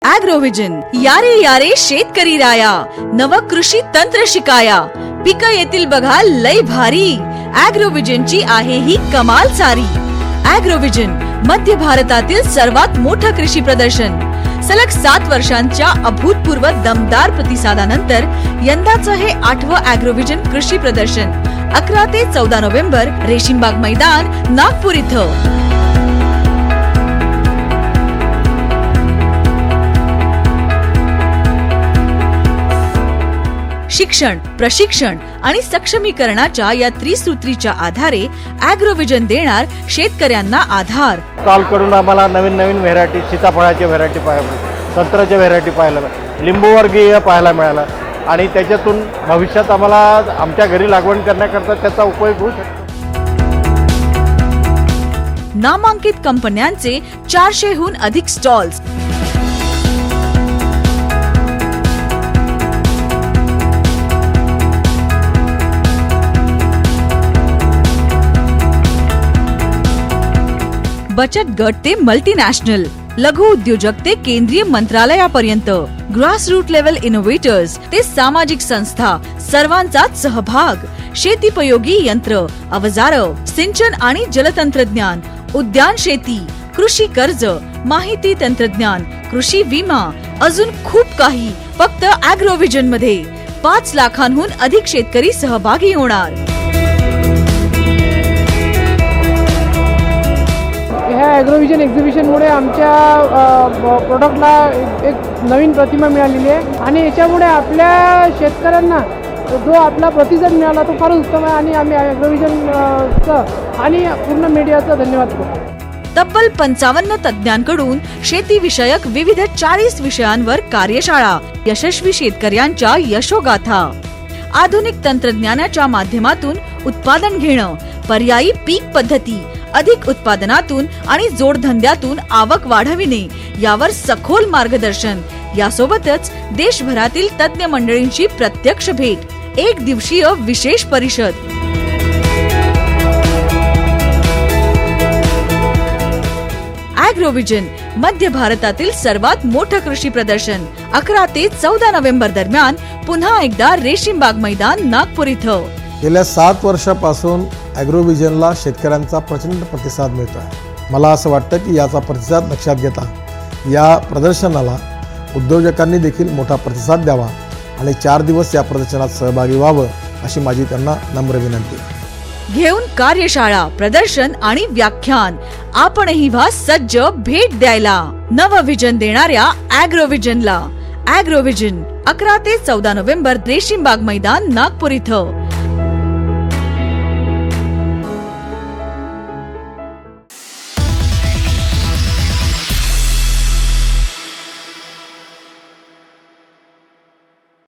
ॲग्रोव्हिजन यारे शेतकरी राया, नव कृषी तंत्र शिकाया, पिक येतील बघा लय भारी. ॲग्रोव्हिजनची आहे ही कमाल सारी. ॲग्रोव्हिजन मध्य भारतातील सर्वात मोठं कृषी प्रदर्शन. सलग 7 वर्षांच्या अभूतपूर्व दमदार प्रतिसादानंतर यंदाचं हे 8वं ॲग्रोव्हिजन कृषी प्रदर्शन 11 ते 14 नोव्हेंबर रेशीमबाग मैदान, नागपूर इथं. शिक्षण, प्रशिक्षण आणि सक्षमीकरणाच्या या त्रिसूत्रीच्या आधारे ॲग्रोव्हिजन देणार शेतकऱ्यांना आधार. स्टॉल करून आम्हाला नवीन नवीन व्हेरायटी, सीताफळाची व्हेरायटी पाहायला, संत्र्याच्या व्हेरायटी पाहायला, लिंबूवर्गीय पाहायला मिळाला आणि त्याच्यातून भविष्यात आम्हाला आमच्या घरी लागवड करण्याकरता त्याचा उपयोग होऊ शकतो. नामांकित कंपन्यांचे 400हून अधिक स्टॉल्स, बचत गट ते मल्टीनॅशनल, लघु उद्योजक ते केंद्रीय मंत्रालयापर्यंत, ग्रासरूट लेवल इनोव्हेटर्स ते सामाजिक संस्था, सर्वांचाच सहभाग. शेतीपयोगी यंत्र, अवजारं, सिंचन आणि जलतंत्रज्ञान, उद्यान शेती, कृषी कर्ज, माहिती तंत्रज्ञान, कृषी विमा, अजून खूप काही फक्त ॲग्रोव्हिजन मध्ये. 5 लाखांहून अधिक शेतकरी सहभागी होणार. ह्या ॲग्रोव्हिजन एक्झिबिशनमुळे आमच्या प्रोडक्टला एक नवीन प्रतिमा मिळालेली आहे आणि याच्यामुळे आपल्या शेतकऱ्यांना जो आपला प्रतिसाद मिळाला तो फार उत्तम आहे आणि आम्ही ॲग्रोव्हिजनचं आणि पूर्ण मीडियाचं धन्यवाद करतो. तब्बल 55 तज्ञांकडून शेतीविषयक विविध 40 विषयांवर कार्यशाळा, यशस्वी शेतकऱ्यांच्या यशोगाथा, आधुनिक तंत्रज्ञानाच्या माध्यमातून उत्पादन घेणं, पर्यायी पीक पद्धती, अधिक उत्पादनातून आणि जोडधंद्यातून आवक वाढविणे यावर सखोल मार्गदर्शन. यासोबतच देशभरातील तज्ञ मंडळींची प्रत्यक्ष भेट, 1 दिवसीय विशेष परिषद. ॲग्रोव्हिजन मध्य भारतातील सर्वात मोठं कृषी प्रदर्शन 11 ते 14 नोव्हेंबर दरम्यान पुन्हा एकदा रेशीमबाग मैदान, नागपूर इथं. गेल्या 7 वर्षापासून ॲग्रोव्हिजनला शेतकऱ्यांचा प्रचंड प्रतिसाद मिळतो आहे. मला असं वाटतं की याचा प्रतिसाद लक्षात घेता या प्रदर्शनाला उद्योजकांनी देखील मोठा प्रतिसाद द्यावा आणि 4 दिवस या प्रदर्शनात सहभागी व्हावं अशी माझी त्यांना नम्र विनंती. घेऊन कार्यशाळा, प्रदर्शन आणि व्याख्यान आपणही व्हा सज्ज भेट द्यायला नवव्हिजन देणाऱ्या ॲग्रोव्हिजनला. ॲग्रोव्हिजन 11 ते 14 नोव्हेंबर रेशीमबाग मैदान, नागपूर इथं.